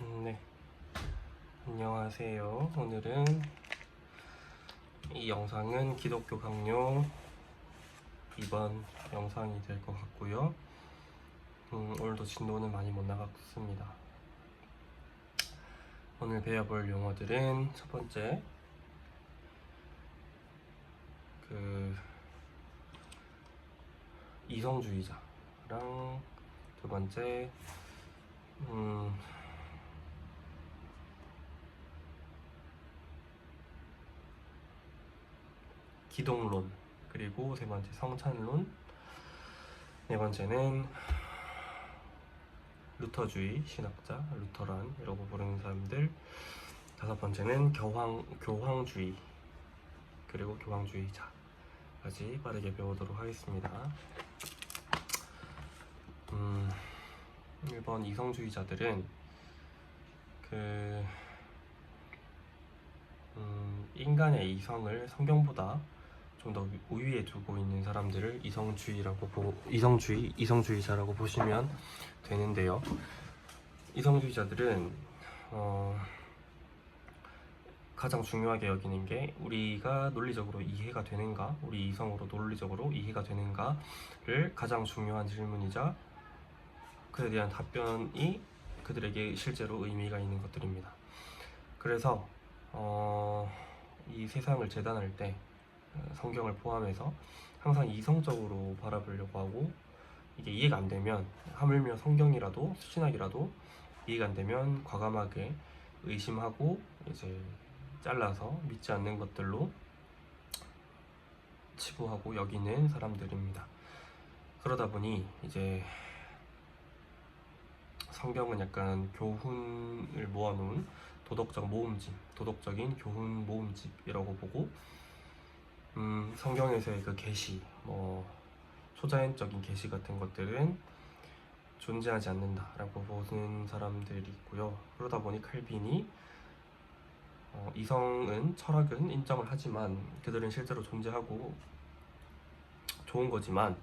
네, 안녕하세요. 오늘은 이 영상은 기독교 강요 이번 영상이 될 것 같고요. 오늘도 진도는 많이 못 나갔습니다. 오늘 배워볼 용어들은 첫 번째 이성주의자랑 두 번째 기독론, 그리고 세 번째 성찬론, 네 번째는 루터주의 신학자, 루터란이라고 부르는 사람들, 다섯 번째는 교황주의, 그리고 교황주의자까지 빠르게 배우도록 하겠습니다. 1번 이성주의자들은 인간의 이성을 성경보다 좀 더 우위에 두고 있는 사람들을 이성주의자라고 보시면 되는데요. 이성주의자들은 가장 중요하게 여기는 게 우리가 논리적으로 이해가 되는가, 우리 이성으로 논리적으로 이해가 되는가를 가장 중요한 질문이자 그에 대한 답변이 그들에게 실제로 의미가 있는 것들입니다. 그래서 이 세상을 재단할 때 성경을 포함해서 항상 이성적으로 바라보려고 하고, 이게 이해가 안 되면, 하물며 성경이라도 신학이라도 이해가 안 되면 과감하게 의심하고 이제 잘라서 믿지 않는 것들로 치부하고 여기는 사람들입니다. 그러다 보니 이제 성경은 약간 교훈을 모아놓은 도덕적인 교훈 모음집이라고 보고, 성경에서의 그 계시, 초자연적인 계시 같은 것들은 존재하지 않는다라고 보는 사람들이 있고요. 그러다 보니 칼빈이 이성은, 철학은 인정을 하지만 그들은 실제로 존재하고 좋은 거지만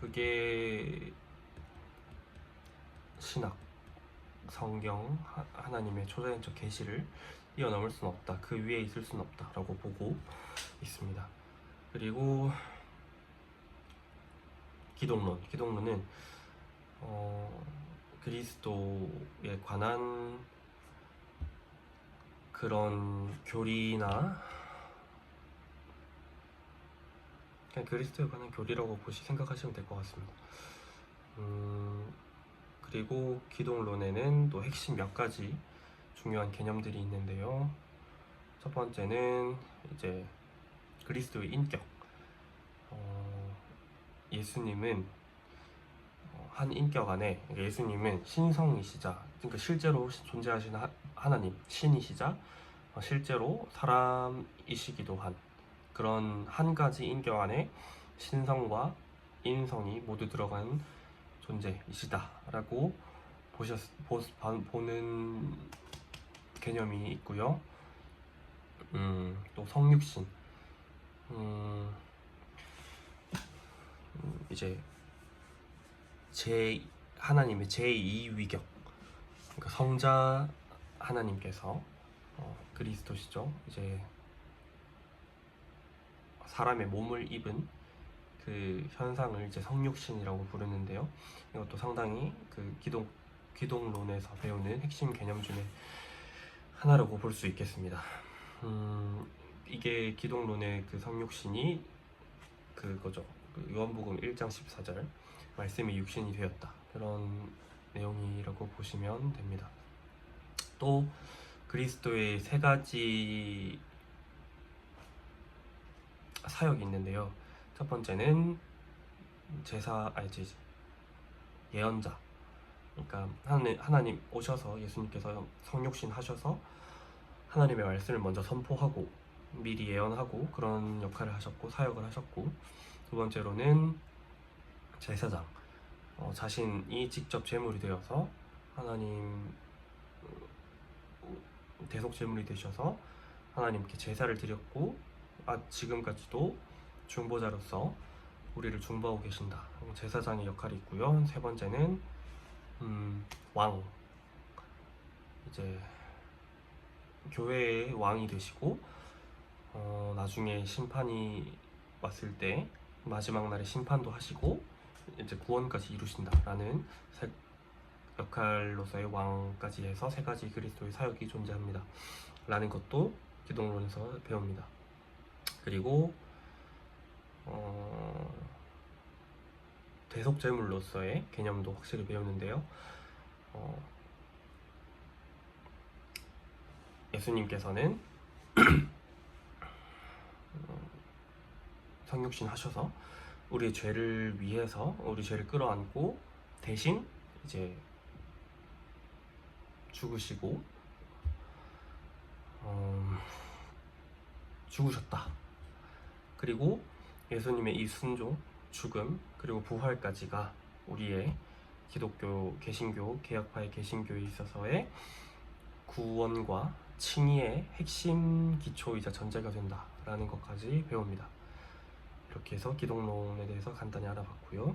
그게 신학, 성경, 하나님의 초자연적 계시를 뛰어넘을 수는 없다, 그 위에 있을 수는 없다 라고 보고 있습니다. 그리고 기독론은 그리스도에 관한 그런 교리나 그냥 그리스도에 관한 교리라고 생각하시면 될 것 같습니다. 그리고 기독론에는 또 핵심 몇 가지 중요한 개념들이 있는데요. 첫 번째는 이제 그리스도의 인격. 예수님은 한 인격 안에, 예수님은 신성이시자, 그러니까 실제로 존재하시는 하나님, 신이시자 실제로 사람이시기도 한 그런 한 가지 인격 안에 신성과 인성이 모두 들어간 존재이시다라고 보는 개념이 있고요. 또 성육신, 이제 하나님의 제2위격, 그러니까 성자 하나님께서 그리스도시죠. 이제 사람의 몸을 입은 그 현상을 이제 성육신이라고 부르는데요. 이것도 상당히 그 기독론에서 배우는 핵심 개념 중에 하나라고 볼 수 있겠습니다. 이게 기독론의 그 성육신이 그거죠. 요한복음 1장 14절 말씀이 육신이 되었다, 그런 내용이라고 보시면 됩니다. 또 그리스도의 세 가지 사역이 있는데요. 첫 번째는 예언자. 그러니까 하나님 오셔서, 예수님께서 성육신 하셔서 하나님의 말씀을 먼저 선포하고 미리 예언하고 그런 역할을 하셨고 사역을 하셨고, 두 번째로는 제사장, 자신이 직접 제물이 되어서 하나님 대속 제물이 되셔서 하나님께 제사를 드렸고 지금까지도 중보자로서 우리를 중보하고 계신다, 제사장의 역할이 있고요. 세 번째는 왕, 이제 교회의 왕이 되시고 나중에 심판이 왔을 때 마지막 날에 심판도 하시고 이제 구원까지 이루신다라는 역할로서의 왕까지 해서 세 가지 그리스도의 사역이 존재합니다. 라는 것도 기독론에서 배웁니다. 그리고 대속제물로서의 개념도 확실히 배우는데요. 예수님께서는 성육신 하셔서 우리의 죄를 위해서 우리 죄를 끌어안고 대신 이제 죽으시고 죽으셨다. 그리고 예수님의 이 순종, 죽음, 그리고 부활까지가 우리의 기독교, 개신교, 개혁파의 개신교에 있어서의 구원과 칭의의 핵심 기초이자 전제가 된다라는 것까지 배웁니다. 이렇게 해서 기독론에 대해서 간단히 알아봤고요.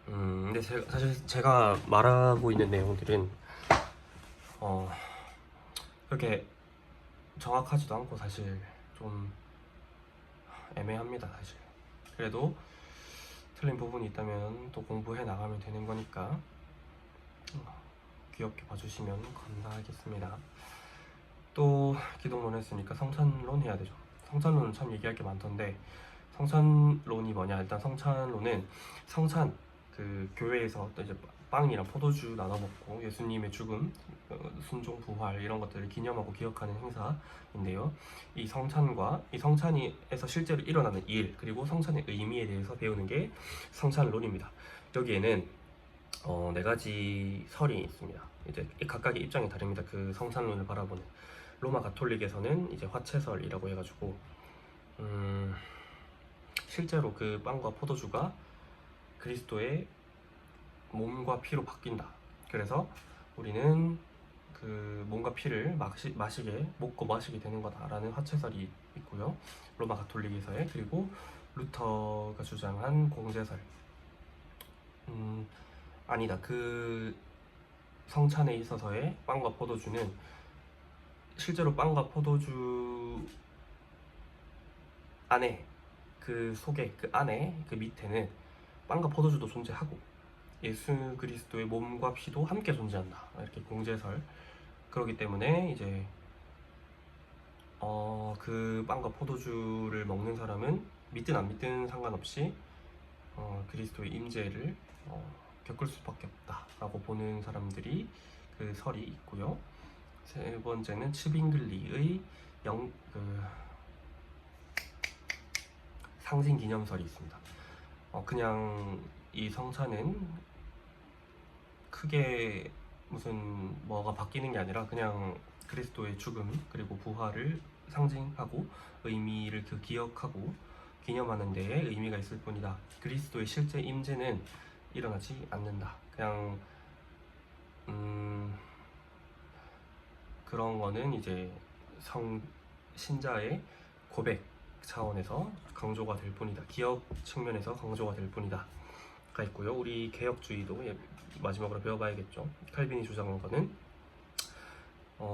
근데 사실 제가 말하고 있는 내용들은 그렇게 정확하지도 않고 사실 좀 애매합니다. 사실 그래도 틀린 부분이 있다면 또 공부해 나가면 되는 거니까 귀엽게 봐주시면 감사하겠습니다. 또 기독론 했으니까 성찬론 해야 되죠. 성찬론은 참 얘기할 게 많던데, 성찬론이 뭐냐? 일단 성찬론은 성찬, 그 교회에서 또 이제 빵이랑 포도주 나눠 먹고 예수님의 죽음, 순종, 부활 이런 것들을 기념하고 기억하는 행사인데요. 이 성찬과 이 성찬에서 실제로 일어나는 일, 그리고 성찬의 의미에 대해서 배우는 게 성찬론입니다. 여기에는 네 가지 설이 있습니다. 이제 각각의 입장이 다릅니다. 그 성찬론을 바라보는. 로마 가톨릭에서는 이제 화채설이라고 해가지고 실제로 그 빵과 포도주가 그리스도의 몸과 피로 바뀐다. 그래서 우리는 그 몸과 피를 마시게 먹고 마시게 되는 거다라는 화채설이 있고요. 로마 가톨릭에서의. 그리고 루터가 주장한 공제설. 아니다. 그 성찬에 있어서의 빵과 포도주는 실제로 빵과 포도주 안에, 그 속에, 그 안에, 그 밑에는 빵과 포도주도 존재하고 예수 그리스도의 몸과 피도 함께 존재한다. 이렇게 공제설. 그렇기 때문에 이제 그 빵과 포도주를 먹는 사람은 믿든 안 믿든 상관없이 그리스도의 임재를 겪을 수밖에 없다라고 보는 사람들이 그 설이 있고요. 세 번째는 츠빙글리의 상징 기념설이 있습니다. 그냥 이 성찬은 크게 무슨 뭐가 바뀌는 게 아니라 그냥 그리스도의 죽음 그리고 부활을 상징하고 의미를 기억하고 기념하는 데에 의미가 있을 뿐이다. 그리스도의 실제 임재는 일어나지 않는다. 그냥 그런 거는 이제 신자의 고백 차원에서 강조가 될 뿐이다. 기억 측면에서 강조가 될 뿐이다. 가 있고요. 우리 개혁주의도 마지막으로 배워봐야겠죠. 칼빈이 주장한 거는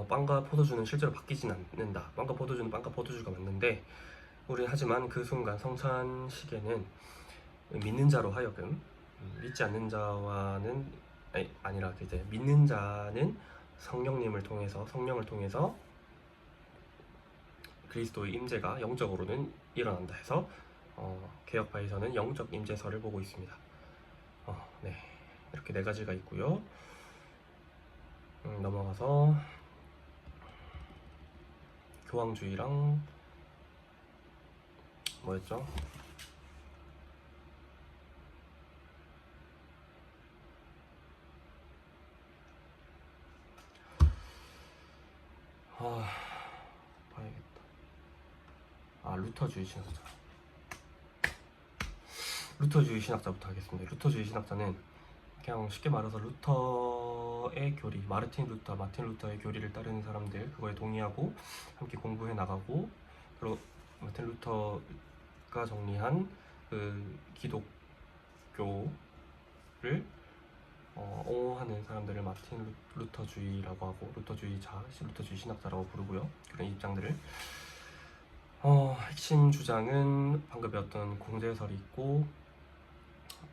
빵과 포도주는 실제로 바뀌진 않는다. 빵과 포도주는 빵과 포도주가 맞는데 우리는 하지만 그 순간 성찬 시계는 믿는 자로 하여금 믿지 않는 자와는 아니라 이제 믿는 자는 성령을 통해서 그리스도의 임재가 영적으로는 일어난다 해서 개혁파에서는 영적 임재설을 보고 있습니다. 네, 이렇게 네 가지가 있고요. 넘어가서 교황주의랑 뭐였죠? 봐야겠다. 루터주의 신학자. 루터주의 신학자부터 하겠습니다. 루터주의 신학자는 그냥 쉽게 말해서 루터의 교리, 마르틴 루터의 교리를 따르는 사람들, 그거에 동의하고 함께 공부해 나가고, 그리고 마르틴 루터가 정리한 그 기독교 옹호하는 사람들을 마틴 루터주의라고 하고 루터주의자, 루터주의 신학자라고 부르고요. 그런 입장들을 핵심 주장은 방금 배웠던 공제설이 있고,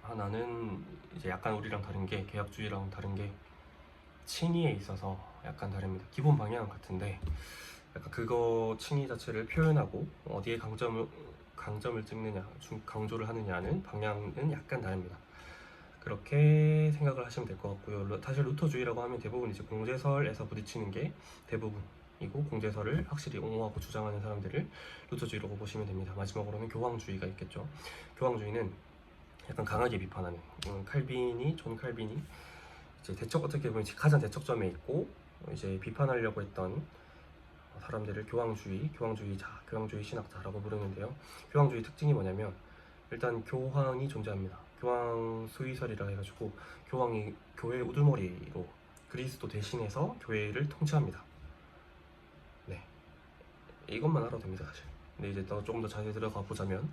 하나는 이제 약간 우리랑 다른 게, 개혁주의랑 다른 게 칭의에 있어서 약간 다릅니다. 기본 방향은 같은데 약간 그거 칭의 자체를 표현하고 어디에 강점을 찍느냐, 강조를 하느냐는 방향은 약간 다릅니다. 그렇게 생각을 하시면 될 것 같고요. 사실 루터주의라고 하면 대부분 이제 공제설에서 부딪히는 게 대부분이고, 공제설을 확실히 옹호하고 주장하는 사람들을 루터주의라고 보시면 됩니다. 마지막으로는 교황주의가 있겠죠. 교황주의는 약간 강하게 비판하는, 존 칼빈이 이제 어떻게 보면 가장 대척점에 있고 이제 비판하려고 했던 사람들을 교황주의자, 교황주의 신학자라고 부르는데요. 교황주의 특징이 뭐냐면 일단 교황이 존재합니다. 교황 수의설이라 해가지고 교황이 교회의 우두머리로 그리스도 대신해서 교회를 통치합니다. 네, 이것만 알아도 됩니다 사실. 근데 이제 조금 더 자세히 들어가 보자면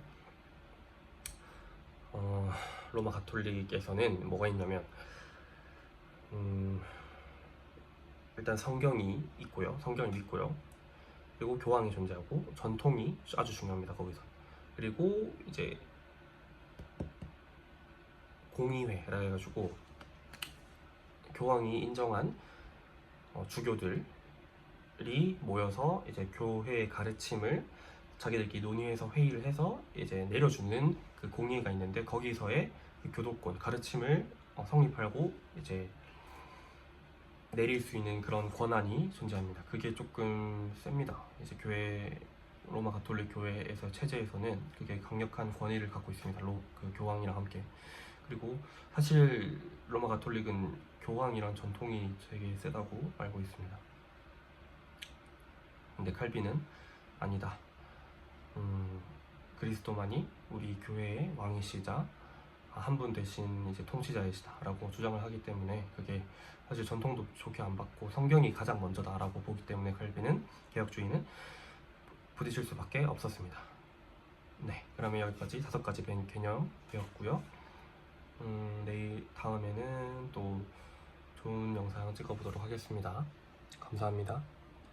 로마 가톨릭에서는 뭐가 있냐면 일단 성경이 믿고요. 그리고 교황이 존재하고 전통이 아주 중요합니다 거기서. 그리고 이제 공의회라 해가지고 교황이 인정한 주교들이 모여서 이제 교회의 가르침을 자기들끼리 논의해서 회의를 해서 이제 내려주는 그 공의회가 있는데, 거기서의 그 교도권, 가르침을 성립하고 이제 내릴 수 있는 그런 권한이 존재합니다. 그게 조금 셉니다. 이제 로마 가톨릭 교회에서 체제에서는 그게 강력한 권위를 갖고 있습니다. 그 교황이랑 함께. 그리고 사실 로마 가톨릭은 교황이란 전통이 되게 세다고 알고 있습니다. 근데 칼빈은 아니다. 그리스도만이 우리 교회의 왕이시자 한 분 대신 이제 통치자이시다라고 주장을 하기 때문에, 그게 사실 전통도 좋게 안 받고 성경이 가장 먼저다라고 보기 때문에 칼빈은, 개혁주의는 부딪힐 수밖에 없었습니다. 네, 그러면 여기까지 5가지 개념 배웠고요. 다음에는 또 좋은 영상 찍어보도록 하겠습니다. 감사합니다.